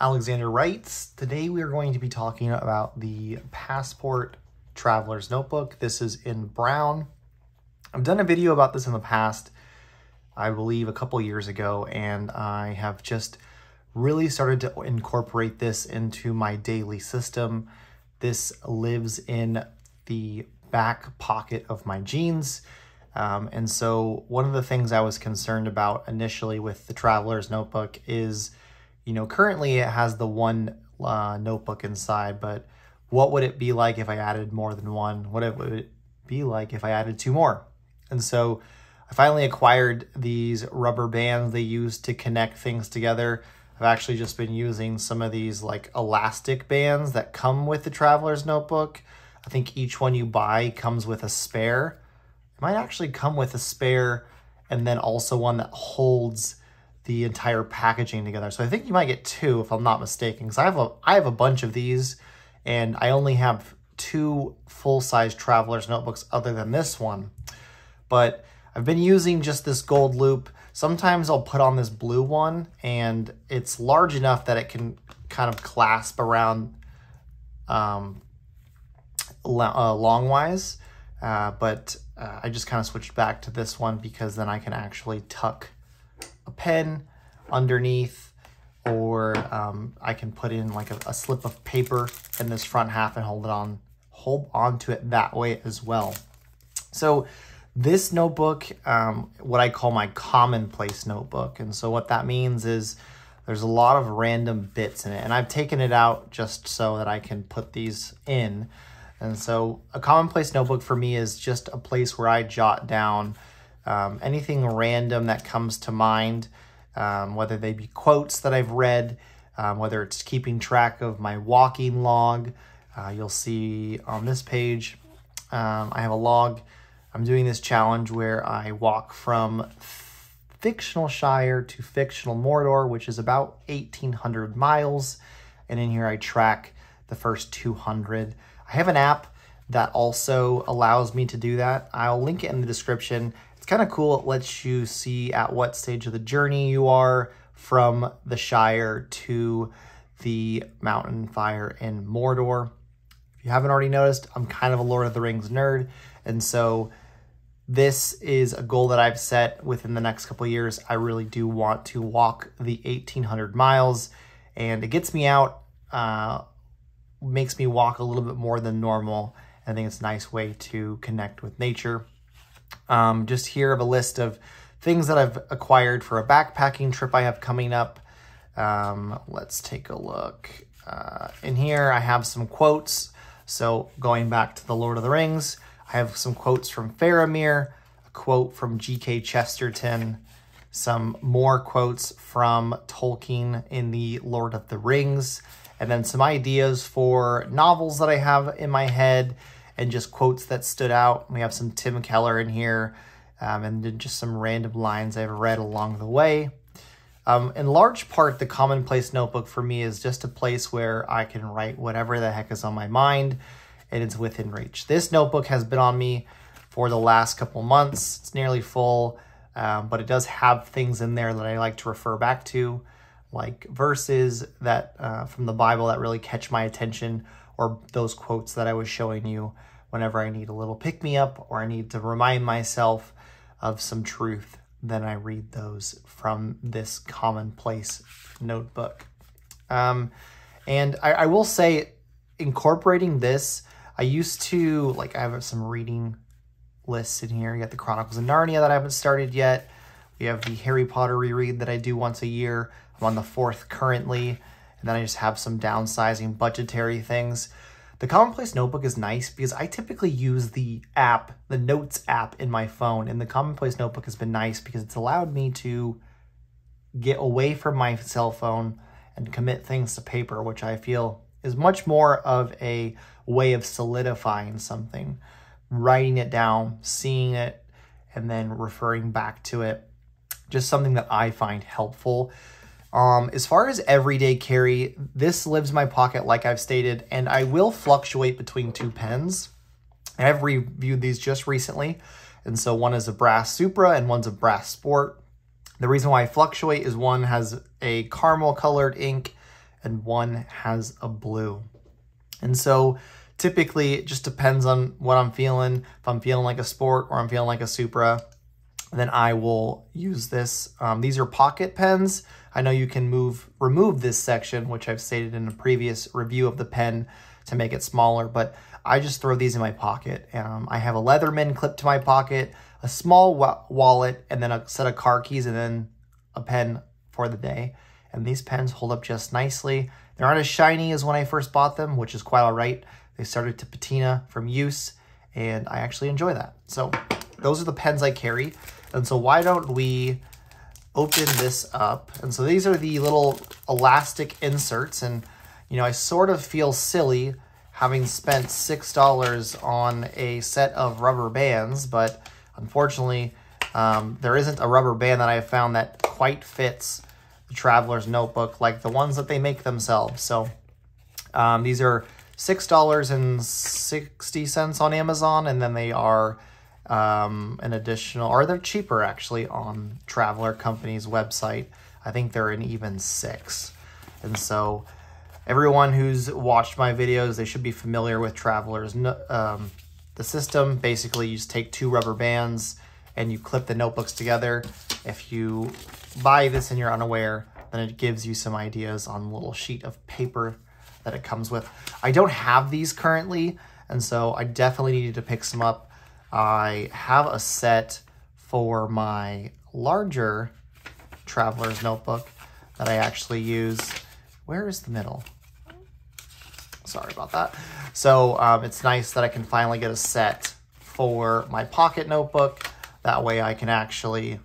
Alexander writes, today we are going to be talking about the Passport Traveler's Notebook. This is in brown. I've done a video about this in the past, I believe a couple years ago, and I have just really started to incorporate this into my daily system. This lives in the back pocket of my jeans. And so one of the things I was concerned about initially with the Traveler's Notebook is, currently it has the one notebook inside, but what would it be like if I added more than one? What would it be like if I added two more? And so I finally acquired these rubber bands they use to connect things together. I've actually just been using some of these like elastic bands that come with the Traveler's Notebook. I think each one you buy comes with a spare. It might actually come with a spare and then also one that holds the entire packaging together. So I think you might get two if I'm not mistaken, because I have a bunch of these and I only have two full-size Traveler's Notebooks other than this one. But I've been using just this gold loop. Sometimes I'll put on this blue one and it's large enough that it can kind of clasp around longwise. But I just kind of switched back to this one because then I can actually tuck a pen underneath, or I can put in like a slip of paper in this front half and hold on to it that way as well. So this notebook, what I call my commonplace notebook. And so what that means is there's a lot of random bits in it, and I've taken it out just so that I can put these in. And so a commonplace notebook for me is just a place where I jot down anything random that comes to mind, whether they be quotes that I've read, whether it's keeping track of my walking log. You'll see on this page, I have a log. I'm doing this challenge where I walk from fictional Shire to fictional Mordor, which is about 1,800 miles. And in here I track the first 200. I have an app that also allows me to do that. I'll link it in the description. It's kind of cool. It lets you see at what stage of the journey you are from the Shire to the mountain fire in Mordor. If you haven't already noticed, I'm kind of a Lord of the Rings nerd. And so this is a goal that I've set within the next couple of years. I really do want to walk the 1,800 miles, and it gets me out, makes me walk a little bit more than normal. I think it's a nice way to connect with nature. Just here of a list of things that I've acquired for a backpacking trip I have coming up. Let's take a look. In here I have some quotes. So going back to the Lord of the Rings, I have some quotes from Faramir, a quote from G.K. Chesterton, some more quotes from Tolkien in the Lord of the Rings, and then some ideas for novels that I have in my head and just quotes that stood out. We have some Tim Keller in here, and then just some random lines I've read along the way. In large part, the commonplace notebook for me is just a place where I can write whatever the heck is on my mind, and it's within reach. This notebook has been on me for the last couple months. It's nearly full, but it does have things in there that I like to refer back to, like verses that from the Bible that really catch my attention, or those quotes that I was showing you whenever I need a little pick-me-up or I need to remind myself of some truth. Then I read those from this commonplace notebook. And I will say, incorporating this, I used to, I have some reading lists in here. You got the Chronicles of Narnia that I haven't started yet. We have the Harry Potter reread that I do once a year. I'm on the 4th currently. And then I just have some downsizing budgetary things. The Commonplace Notebook is nice because I typically use the app, the Notes app in my phone. And the Commonplace Notebook has been nice because it's allowed me to get away from my cell phone and commit things to paper, which I feel is much more of a way of solidifying something. Writing it down, seeing it, and then referring back to it. Just something that I find helpful. As far as everyday carry, this lives in my pocket, like I've stated, and I will fluctuate between two pens. I've reviewed these just recently, and so one is a Brass Supra and one's a Brass Sport. The reason why I fluctuate is one has a caramel colored ink and one has a blue. And so typically it just depends on what I'm feeling. If I'm feeling like a sport or I'm feeling like a Supra, then I will use this. These are pocket pens. I know you can remove this section, which I've stated in a previous review of the pen, to make it smaller, but I just throw these in my pocket. I have a Leatherman clipped to my pocket, a small wallet, and then a set of car keys, and then a pen for the day. And these pens hold up just nicely. They aren't as shiny as when I first bought them, which is quite all right. They started to patina from use, and I actually enjoy that. So those are the pens I carry. And so why don't we open this up? And so these are the little elastic inserts, and you know, I sort of feel silly having spent $6 on a set of rubber bands, but unfortunately, there isn't a rubber band that I have found that quite fits the Traveler's Notebook like the ones that they make themselves. So these are $6.60 on Amazon, and then they are an additional, or they're cheaper actually on Traveler Company's website. I think they're an even $6. And so everyone who's watched my videos, they should be familiar with Traveler's the system. Basically, you just take 2 rubber bands and you clip the notebooks together. If you buy this and you're unaware, then it gives you some ideas on a little sheet of paper that it comes with. I don't have these currently, and so I definitely needed to pick some up. I have a set for my larger Traveler's Notebook that I actually use. Where is the middle? Sorry about that. So it's nice that I can finally get a set for my pocket notebook. That way I can actually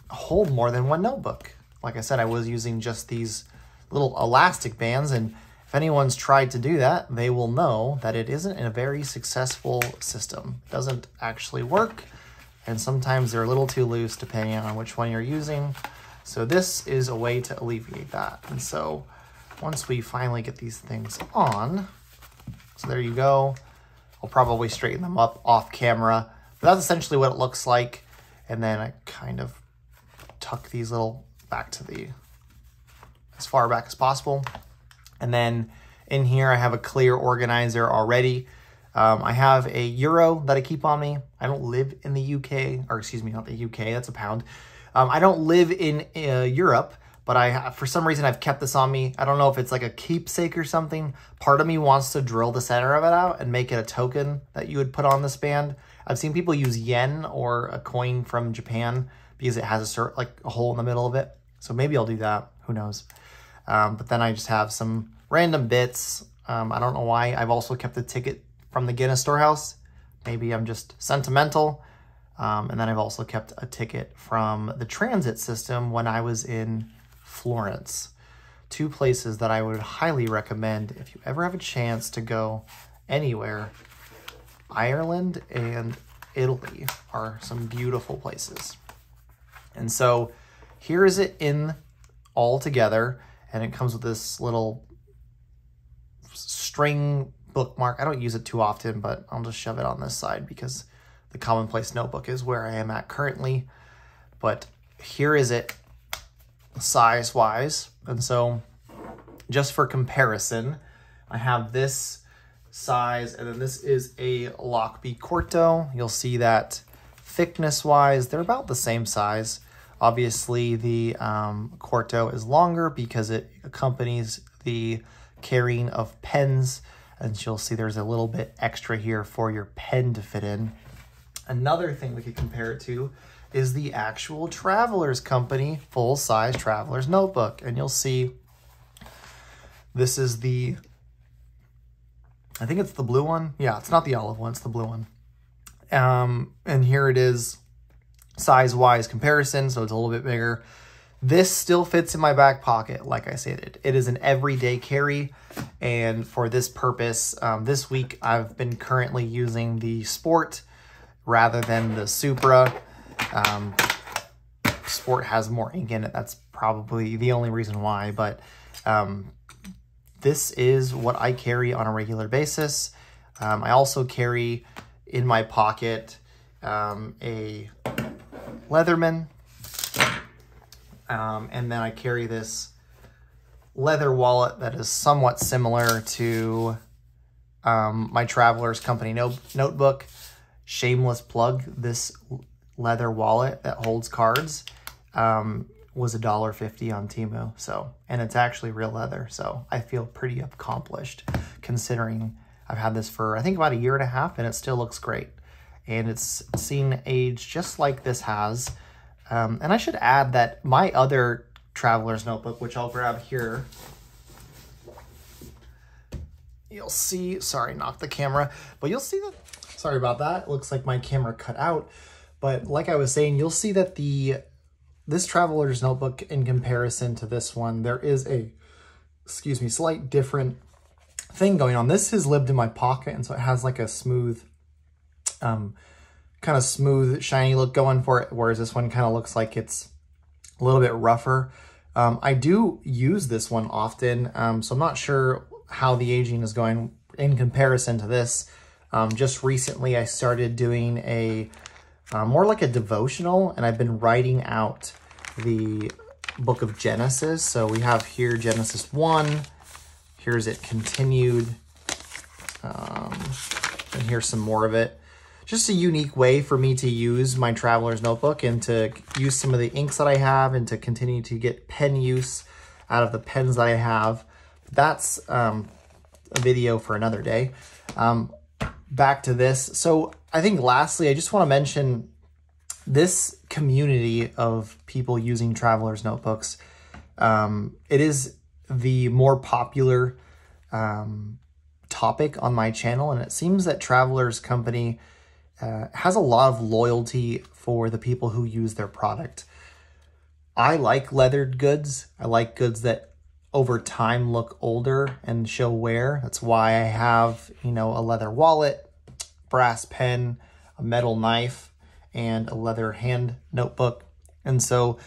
hold more than one notebook. Like I said, I was using just these little elastic bands, and if anyone's tried to do that, they will know that it isn't a very successful system. It doesn't actually work, and sometimes they're a little too loose depending on which one you're using. So this is a way to alleviate that. And so once we finally get these things on, so there you go. I'll probably straighten them up off camera, but that's essentially what it looks like. And then I kind of tuck these little back to as far back as possible. And then in here, I have a clear organizer already. I have a euro that I keep on me. I don't live in the UK, or excuse me, not the UK, that's a pound. I don't live in Europe, but for some reason I've kept this on me. I don't know if it's like a keepsake or something. Part of me wants to drill the center of it out and make it a token that you would put on this band. I've seen people use yen or a coin from Japan because it has a hole in the middle of it. So maybe I'll do that, who knows. But then I just have some random bits. I don't know why. I've also kept the ticket from the Guinness Storehouse. Maybe I'm just sentimental. And then I've also kept a ticket from the transit system when I was in Florence. 2 places that I would highly recommend if you ever have a chance to go anywhere. Ireland and Italy are some beautiful places. And so here is it in all together, and it comes with this little string bookmark. I don't use it too often, but I'll just shove it on this side because the Commonplace Notebook is where I am at currently. But here is it size-wise. And so just for comparison, I have this size, and then this is a Lockby Quarto. You'll see that thickness-wise, they're about the same size. Obviously, the Quarto is longer because it accompanies the carrying of pens, and you'll see there's a little bit extra here for your pen to fit in. Another thing we could compare it to is the actual Traveler's Company full-size Traveler's Notebook, and you'll see this is I think it's the blue one. Yeah, it's not the olive one, it's the blue one. And here it is, size-wise comparison, so it's a little bit bigger. This still fits in my back pocket, like I said. It is an everyday carry, and for this purpose, this week I've been currently using the Sport rather than the Supra. Sport has more ink in it. That's probably the only reason why, but this is what I carry on a regular basis. I also carry in my pocket a Leatherman, and then I carry this leather wallet that is somewhat similar to my Traveler's Company notebook. Shameless plug, this leather wallet that holds cards was $1.50 on Temu. So, and it's actually real leather. So I feel pretty accomplished considering I've had this for, I think, about 1.5 years, and it still looks great. And it's seen age just like this has. And I should add that my other Traveler's notebook, which I'll grab here, you'll see, sorry, knocked the camera, but you'll see that, sorry about that. It looks like my camera cut out. But like I was saying, you'll see that this Traveler's notebook, in comparison to this one, there is a, excuse me, slight different thing going on. This has lived in my pocket, and so it has like a smooth, kind of smooth, shiny look going for it, whereas this one kind of looks like it's a little bit rougher. I do use this one often, so I'm not sure how the aging is going in comparison to this. Just recently I started doing a more like a devotional, and I've been writing out the book of Genesis. So we have here Genesis 1, here's it continued, and here's some more of it. Just a unique way for me to use my Traveler's notebook and to use some of the inks that I have and to continue to get pen use out of the pens that I have. That's a video for another day. Back to this. So I think lastly, I just want to mention this community of people using Traveler's notebooks. It is the more popular topic on my channel, and it seems that Traveler's Company has a lot of loyalty for the people who use their product. I like leathered goods. I like goods that over time look older and show wear. That's why I have, you know, a leather wallet, brass pen, a metal knife, and a leather hand notebook. And so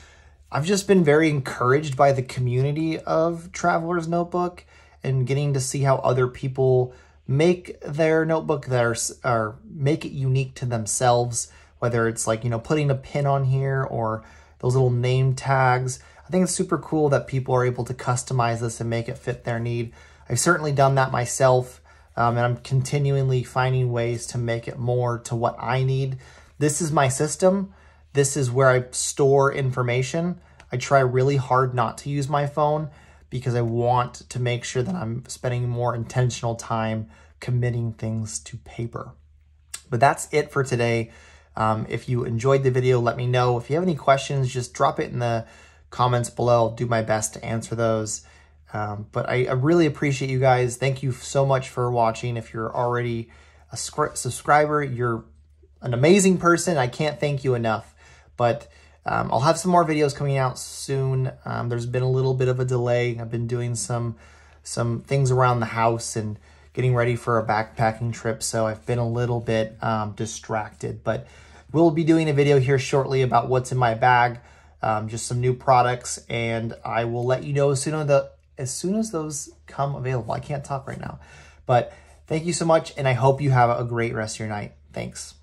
I've just been very encouraged by the community of Traveler's Notebook and getting to see how other people make their notebook that are make it unique to themselves, whether it's like, you know, putting a pin on here or those little name tags. I think it's super cool that people are able to customize this and make it fit their need. I've certainly done that myself, and I'm continually finding ways to make it more to what I need. This is my system. This is where I store information. I try really hard not to use my phone because I want to make sure that I'm spending more intentional time committing things to paper. But that's it for today. If you enjoyed the video, let me know. If you have any questions, just drop it in the comments below. I'll do my best to answer those. But I really appreciate you guys. Thank you so much for watching. If you're already a subscriber, you're an amazing person. I can't thank you enough. But I'll have some more videos coming out soon. There's been a little bit of a delay. I've been doing some things around the house and getting ready for a backpacking trip, so I've been a little bit distracted. But we'll be doing a video here shortly about what's in my bag, just some new products, and I will let you know as soon as those come available. I can't talk right now. But thank you so much, and I hope you have a great rest of your night. Thanks.